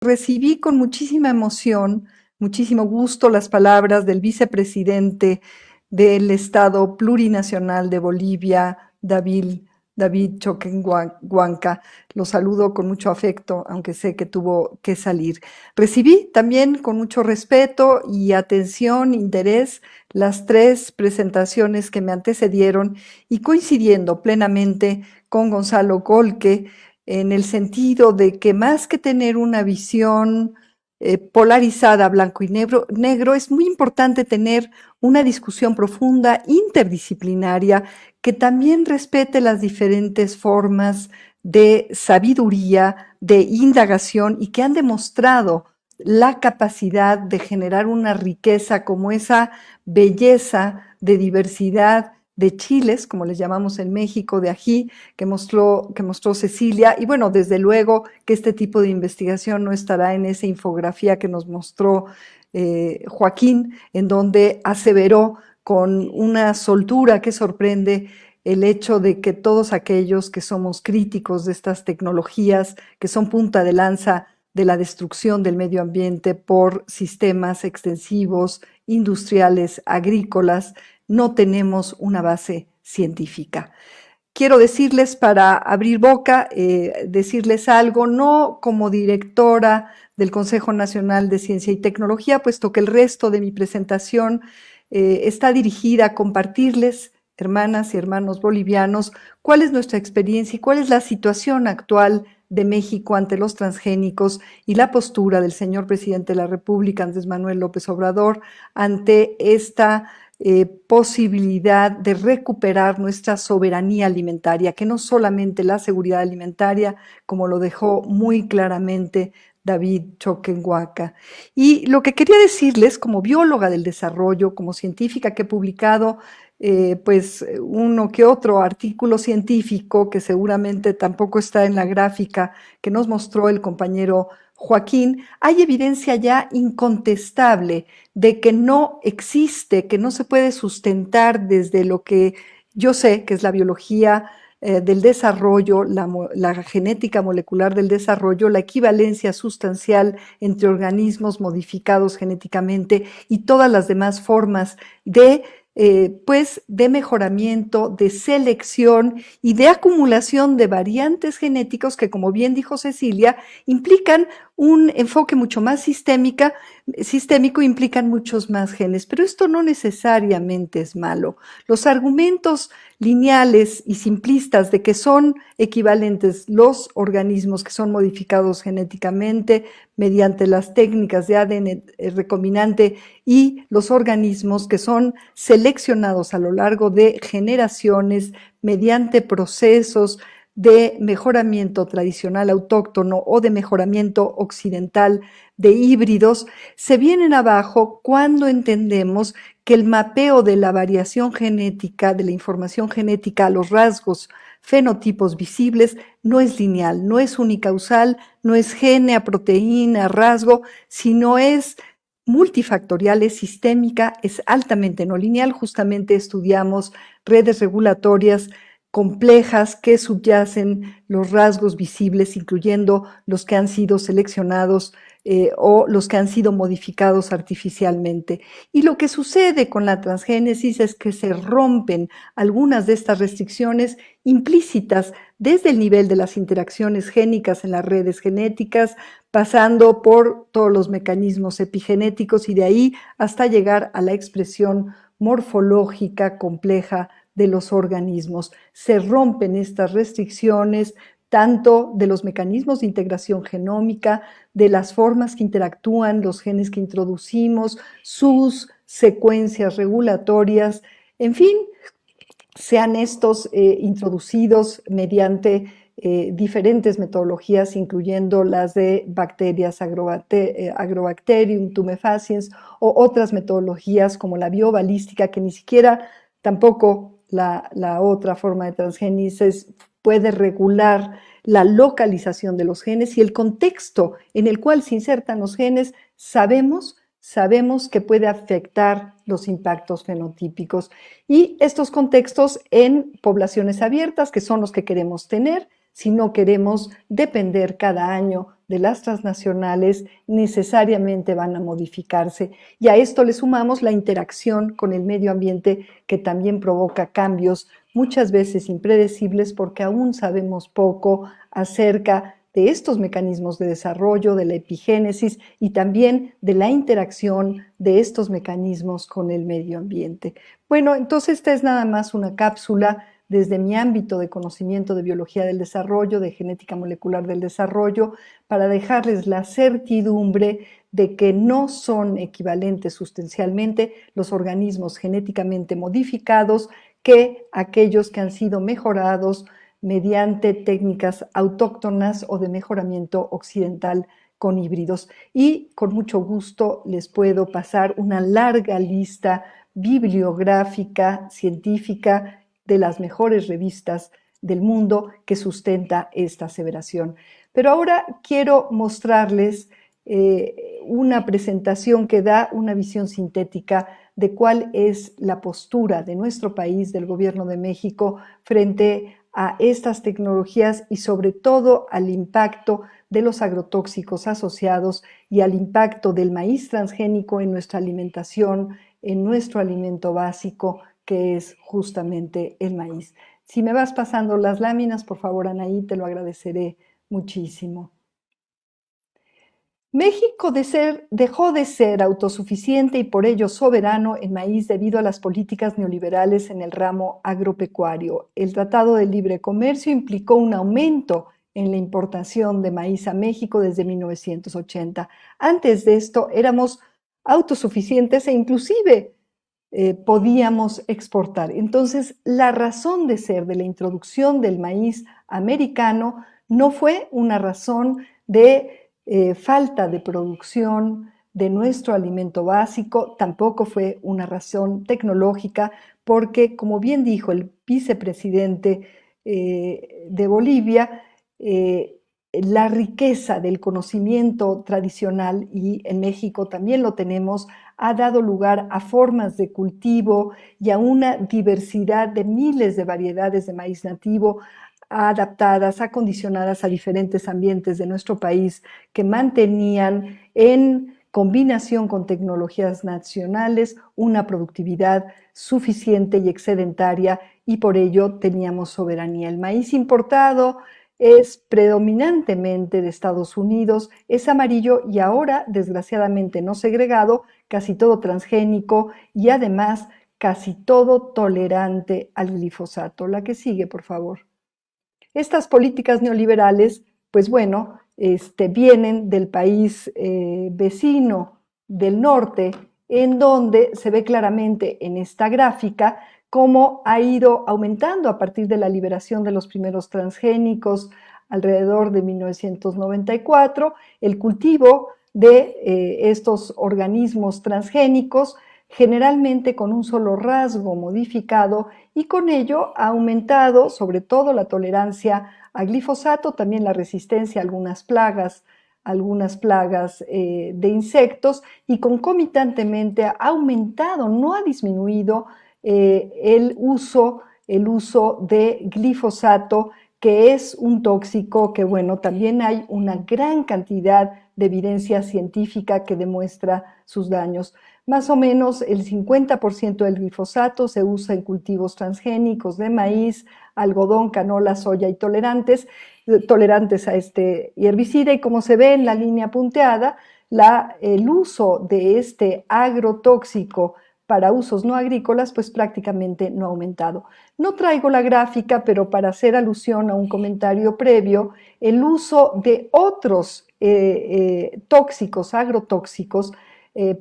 Recibí con muchísima emoción, muchísimo gusto las palabras del vicepresidente del Estado Plurinacional de Bolivia, David Choquehuanca. Lo saludo con mucho afecto, aunque sé que tuvo que salir. Recibí también con mucho respeto y atención, interés, las tres presentaciones que me antecedieron y coincidiendo plenamente con Gonzalo Golke, en el sentido de que más que tener una visión polarizada, blanco y negro, es muy importante tener una discusión profunda, interdisciplinaria, que también respete las diferentes formas de sabiduría, de indagación y que han demostrado la capacidad de generar una riqueza como esa belleza de diversidad de chiles, como les llamamos en México, de ají, que mostró Cecilia. Y bueno, desde luego que este tipo de investigación no estará en esa infografía que nos mostró Joaquín, en donde aseveró con una soltura que sorprende el hecho de que todos aquellos que somos críticos de estas tecnologías, que son punta de lanza de la destrucción del medio ambiente por sistemas extensivos, industriales, agrícolas, no tenemos una base científica. Quiero decirles, para abrir boca, decirles algo, no como directora del Consejo Nacional de Ciencia y Tecnología, puesto que el resto de mi presentación está dirigida a compartirles, hermanas y hermanos bolivianos, cuál es nuestra experiencia y cuál es la situación actual de México ante los transgénicos y la postura del señor presidente de la República, Andrés Manuel López Obrador, ante esta posibilidad de recuperar nuestra soberanía alimentaria, que no solamente la seguridad alimentaria, como lo dejó muy claramente David Choquehuanca. Y lo que quería decirles, como bióloga del desarrollo, como científica que he publicado pues uno que otro artículo científico que seguramente tampoco está en la gráfica que nos mostró el compañero Joaquín, hay evidencia ya incontestable de que no existe, que no se puede sustentar desde lo que yo sé, que es la biología del desarrollo, la genética molecular del desarrollo, la equivalencia sustancial entre organismos modificados genéticamente y todas las demás formas de pues de mejoramiento, de selección y de acumulación de variantes genéticos que, como bien dijo Cecilia, implican un enfoque mucho más sistémico, implican muchos más genes, pero esto no necesariamente es malo. Los argumentos lineales y simplistas de que son equivalentes los organismos que son modificados genéticamente mediante las técnicas de ADN recombinante y los organismos que son seleccionados a lo largo de generaciones mediante procesos de mejoramiento tradicional autóctono o de mejoramiento occidental de híbridos, se vienen abajo cuando entendemos que el mapeo de la variación genética, de la información genética a los rasgos, fenotipos visibles, no es lineal, no es unicausal, no es gene a proteína, a rasgo, sino es multifactorial, es sistémica, es altamente no lineal. Justamente estudiamos redes regulatorias complejas que subyacen los rasgos visibles, incluyendo los que han sido seleccionados o los que han sido modificados artificialmente. Y lo que sucede con la transgénesis es que se rompen algunas de estas restricciones implícitas desde el nivel de las interacciones génicas en las redes genéticas, pasando por todos los mecanismos epigenéticos y de ahí hasta llegar a la expresión morfológica compleja de los organismos. Se rompen estas restricciones tanto de los mecanismos de integración genómica, de las formas que interactúan los genes que introducimos, sus secuencias regulatorias, en fin, sean estos introducidos mediante diferentes metodologías, incluyendo las de bacterias Agrobacterium tumefaciens o otras metodologías como la biobalística, que ni siquiera tampoco la otra forma de transgénesis puede regular la localización de los genes y el contexto en el cual se insertan los genes, sabemos que puede afectar los impactos fenotípicos. Y estos contextos en poblaciones abiertas, que son los que queremos tener, si no queremos depender cada año de las transnacionales necesariamente van a modificarse. Y a esto le sumamos la interacción con el medio ambiente, que también provoca cambios muchas veces impredecibles, porque aún sabemos poco acerca de estos mecanismos de desarrollo, de la epigénesis y también de la interacción de estos mecanismos con el medio ambiente. Bueno, entonces esta es nada más una cápsula desde mi ámbito de conocimiento de biología del desarrollo, de genética molecular del desarrollo, para dejarles la certidumbre de que no son equivalentes sustancialmente los organismos genéticamente modificados que aquellos que han sido mejorados mediante técnicas autóctonas o de mejoramiento occidental con híbridos. Y con mucho gusto les puedo pasar una larga lista bibliográfica, científica, de las mejores revistas del mundo que sustenta esta aseveración. Pero ahora quiero mostrarles una presentación que da una visión sintética de cuál es la postura de nuestro país, del Gobierno de México, frente a estas tecnologías y sobre todo al impacto de los agrotóxicos asociados y al impacto del maíz transgénico en nuestra alimentación, en nuestro alimento básico, que es justamente el maíz. Si me vas pasando las láminas, por favor, Anaí, te lo agradeceré muchísimo. México dejó de ser autosuficiente y por ello soberano en maíz debido a las políticas neoliberales en el ramo agropecuario. El Tratado de Libre Comercio implicó un aumento en la importación de maíz a México desde 1980. Antes de esto éramos autosuficientes e inclusive podíamos exportar. Entonces, la razón de ser de la introducción del maíz americano no fue una razón de falta de producción de nuestro alimento básico, tampoco fue una razón tecnológica, porque, como bien dijo el vicepresidente de Bolivia, la riqueza del conocimiento tradicional, y en México también lo tenemos, ha dado lugar a formas de cultivo y a una diversidad de miles de variedades de maíz nativo adaptadas, acondicionadas a diferentes ambientes de nuestro país, que mantenían en combinación con tecnologías nacionales una productividad suficiente y excedentaria, y por ello teníamos soberanía. El maíz importado es predominantemente de Estados Unidos, es amarillo y ahora, desgraciadamente, no segregado, casi todo transgénico y además casi todo tolerante al glifosato. La que sigue, por favor. Estas políticas neoliberales, pues bueno, vienen del país vecino del norte, en donde se ve claramente en esta gráfica cómo ha ido aumentando a partir de la liberación de los primeros transgénicos alrededor de 1994, el cultivo de estos organismos transgénicos, generalmente con un solo rasgo modificado, y con ello ha aumentado sobre todo la tolerancia a glifosato, también la resistencia a algunas plagas de insectos, y concomitantemente ha aumentado, no ha disminuido el uso de glifosato, que es un tóxico que, bueno, también hay una gran cantidad de evidencia científica que demuestra sus daños. Más o menos el 50% del glifosato se usa en cultivos transgénicos de maíz, algodón, canola, soya y tolerantes a este herbicida, y como se ve en la línea punteada, el uso de este agrotóxico para usos no agrícolas, pues prácticamente no ha aumentado. No traigo la gráfica, pero para hacer alusión a un comentario previo, el uso de otros tóxicos, agrotóxicos,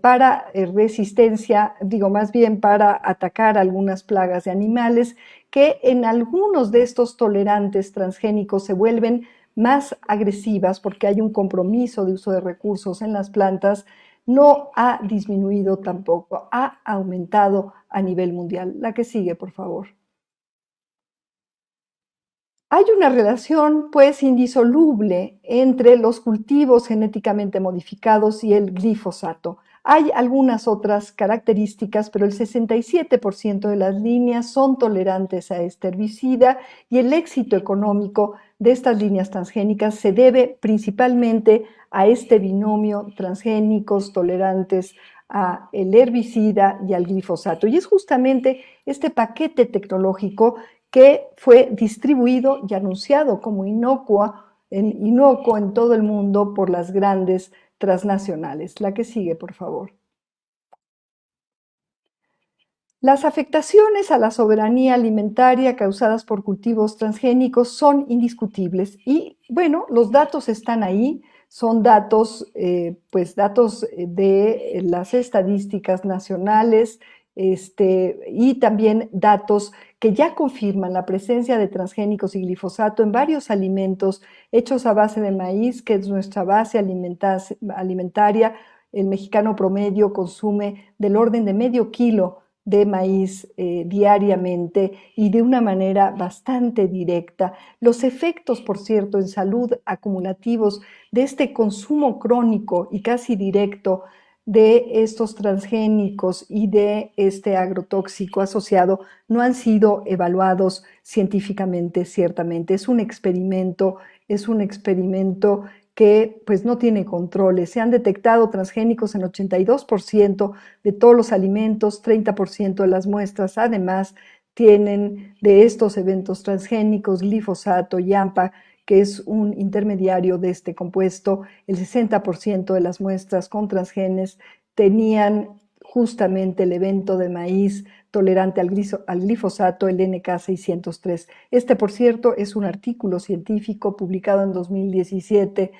para resistencia, digo más bien para atacar algunas plagas de animales, que en algunos de estos tolerantes transgénicos se vuelven más agresivas porque hay un compromiso de uso de recursos en las plantas, no ha disminuido tampoco, ha aumentado a nivel mundial. La que sigue, por favor. Hay una relación, pues, indisoluble entre los cultivos genéticamente modificados y el glifosato. Hay algunas otras características, pero el 67% de las líneas son tolerantes a este herbicida y el éxito económico de estas líneas transgénicas se debe principalmente a este binomio transgénicos tolerantes a el herbicida y al glifosato. Y es justamente este paquete tecnológico que fue distribuido y anunciado como inocuo en todo el mundo por las grandes transnacionales. La que sigue, por favor. Las afectaciones a la soberanía alimentaria causadas por cultivos transgénicos son indiscutibles y, bueno, los datos están ahí, son datos, datos de las estadísticas nacionales y también datos que ya confirman la presencia de transgénicos y glifosato en varios alimentos hechos a base de maíz, que es nuestra base alimentaria. El mexicano promedio consume del orden de medio kilo de maíz diariamente y de una manera bastante directa. Los efectos, por cierto, en salud acumulativos de este consumo crónico y casi directo de estos transgénicos y de este agrotóxico asociado no han sido evaluados científicamente, ciertamente. Es un experimento que pues no tiene controles. Se han detectado transgénicos en 82% de todos los alimentos, 30% de las muestras. Además, tienen de estos eventos transgénicos glifosato y AMPA, que es un intermediario de este compuesto. El 60% de las muestras con transgenes tenían justamente el evento de maíz tolerante al glifosato, el NK603. Este, por cierto, es un artículo científico publicado en 2017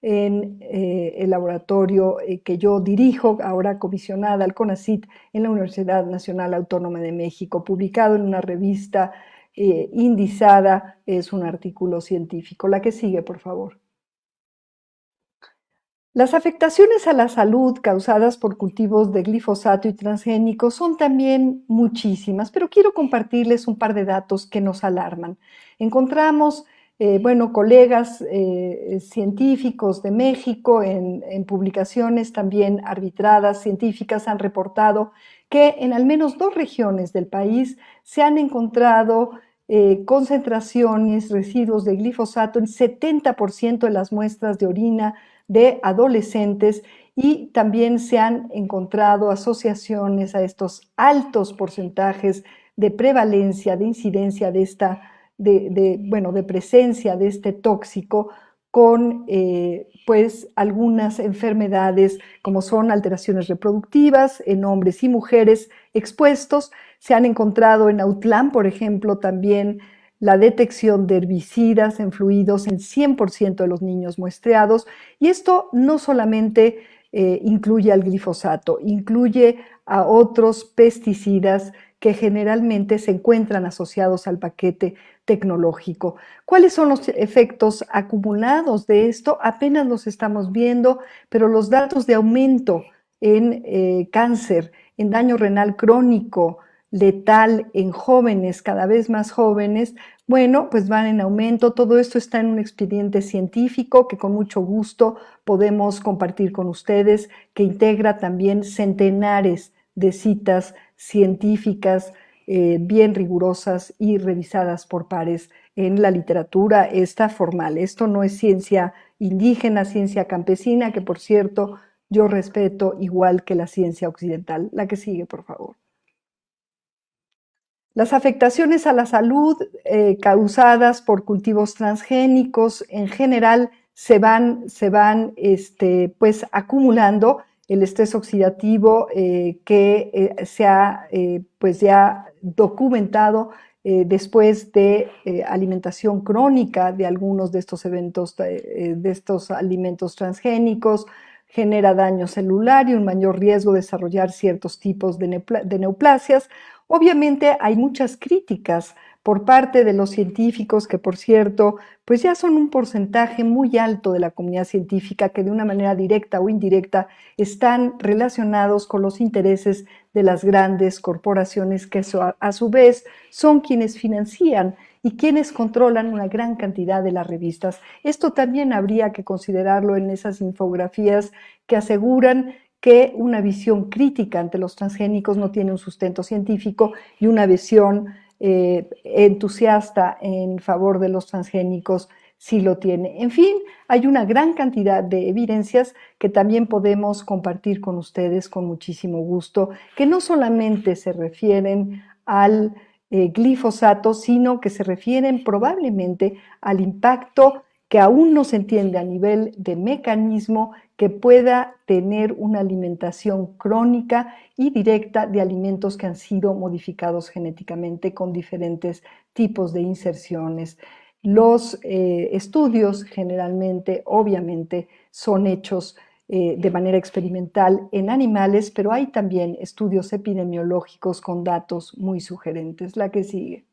en el laboratorio que yo dirijo, ahora comisionada al CONACYT en la Universidad Nacional Autónoma de México, publicado en una revista indizada, es un artículo científico. La que sigue, por favor. Las afectaciones a la salud causadas por cultivos de glifosato y transgénicos son también muchísimas, pero quiero compartirles un par de datos que nos alarman. Encontramos, colegas científicos de México en publicaciones también arbitradas, científicas, han reportado que en al menos 2 regiones del país se han encontrado concentraciones, residuos de glifosato en 70% de las muestras de orina de adolescentes y también se han encontrado asociaciones a estos altos porcentajes de prevalencia, de incidencia de presencia de este tóxico con algunas enfermedades como son alteraciones reproductivas en hombres y mujeres expuestos. Se han encontrado en Autlán, por ejemplo, también la detección de herbicidas en fluidos en 100% de los niños muestreados. Y esto no solamente incluye al glifosato, incluye a otros pesticidas que generalmente se encuentran asociados al paquete tecnológico. ¿Cuáles son los efectos acumulados de esto? Apenas los estamos viendo, pero los datos de aumento en cáncer, en daño renal crónico, letal en jóvenes, cada vez más jóvenes, bueno, pues van en aumento. Todo esto está en un expediente científico que con mucho gusto podemos compartir con ustedes, que integra también centenares de citas científicas bien rigurosas y revisadas por pares en la literatura esta formal. Esto no es ciencia indígena, ciencia campesina, que por cierto yo respeto igual que la ciencia occidental. La que sigue, por favor. Las afectaciones a la salud causadas por cultivos transgénicos en general se van acumulando. El estrés oxidativo que se ha ya documentado después de alimentación crónica de algunos de estos eventos, de estos alimentos transgénicos, genera daño celular y un mayor riesgo de desarrollar ciertos tipos de neoplasias. Obviamente hay muchas críticas por parte de los científicos que, por cierto, pues ya son un porcentaje muy alto de la comunidad científica que de una manera directa o indirecta están relacionados con los intereses de las grandes corporaciones que a su vez son quienes financian y quienes controlan una gran cantidad de las revistas. Esto también habría que considerarlo en esas infografías que aseguran que una visión crítica ante los transgénicos no tiene un sustento científico y una visión entusiasta en favor de los transgénicos sí lo tiene. En fin, hay una gran cantidad de evidencias que también podemos compartir con ustedes con muchísimo gusto, que no solamente se refieren al glifosato, sino que se refieren probablemente al impacto que aún no se entiende a nivel de mecanismo que pueda tener una alimentación crónica y directa de alimentos que han sido modificados genéticamente con diferentes tipos de inserciones. Los estudios generalmente, obviamente, son hechos de manera experimental en animales, pero hay también estudios epidemiológicos con datos muy sugerentes. La que sigue.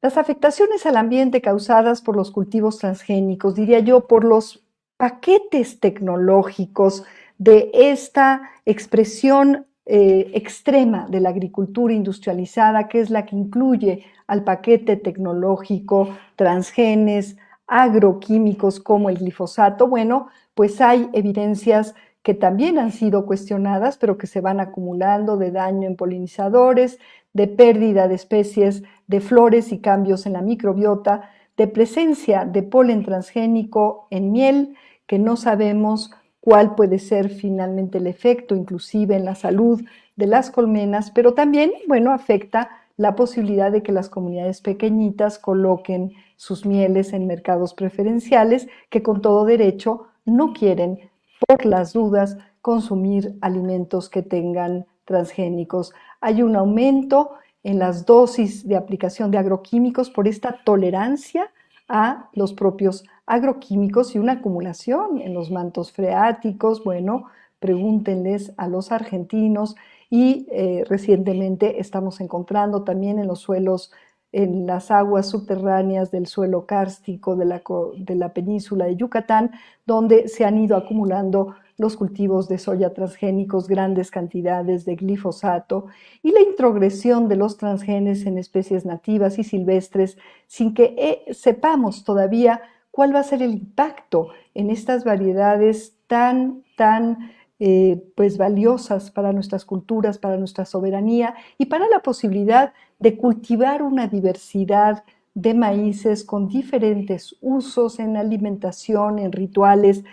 Las afectaciones al ambiente causadas por los cultivos transgénicos, diría yo, por los paquetes tecnológicos de esta expresión extrema de la agricultura industrializada, que es la que incluye al paquete tecnológico transgenes, agroquímicos como el glifosato. Bueno, pues hay evidencias que también han sido cuestionadas, pero que se van acumulando de daño en polinizadores, de pérdida de especies de flores y cambios en la microbiota, de presencia de polen transgénico en miel, que no sabemos cuál puede ser finalmente el efecto, inclusive en la salud de las colmenas, pero también, bueno, afecta la posibilidad de que las comunidades pequeñitas coloquen sus mieles en mercados preferenciales que con todo derecho no quieren, por las dudas, consumir alimentos que tengan transgénicos. Hay un aumento en las dosis de aplicación de agroquímicos por esta tolerancia a los propios agroquímicos y una acumulación en los mantos freáticos. Bueno, pregúntenles a los argentinos y recientemente estamos encontrando también en los suelos, en las aguas subterráneas del suelo kárstico de la península de Yucatán, donde se han ido acumulando los cultivos de soya transgénicos, grandes cantidades de glifosato y la introgresión de los transgenes en especies nativas y silvestres sin que sepamos todavía cuál va a ser el impacto en estas variedades tan pues valiosas para nuestras culturas, para nuestra soberanía y para la posibilidad de cultivar una diversidad de maíces con diferentes usos en alimentación, en rituales,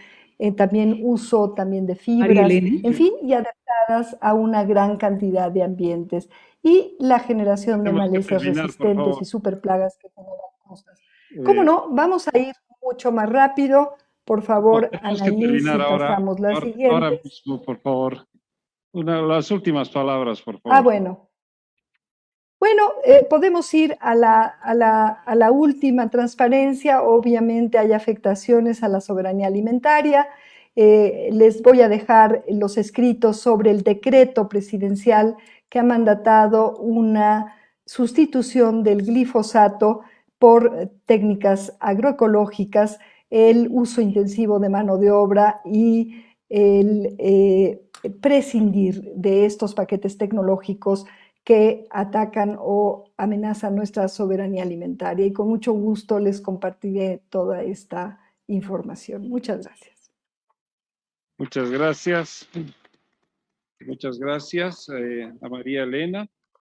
también uso también de María fibras, Elena. en fin, y adaptadas a una gran cantidad de ambientes. Y la generación de Tenemos que malezas terminar, por resistentes y favor. superplagas que generan cosas. ¿Cómo Eh, no? Vamos a ir mucho más rápido. Por no, favor, tenemos que Anaís, terminar si ahora, pasamos la ahora siguiente. mismo, por favor. Las últimas palabras, por Ah, favor. bueno. Bueno, podemos ir a la última transparencia. Obviamente hay afectaciones a la soberanía alimentaria. Les voy a dejar los escritos sobre el decreto presidencial que ha mandatado una sustitución del glifosato por técnicas agroecológicas, el uso intensivo de mano de obra y el prescindir de estos paquetes tecnológicos que atacan o amenazan nuestra soberanía alimentaria. Y con mucho gusto les compartiré toda esta información. Muchas gracias. Muchas gracias. Muchas gracias a María Elena.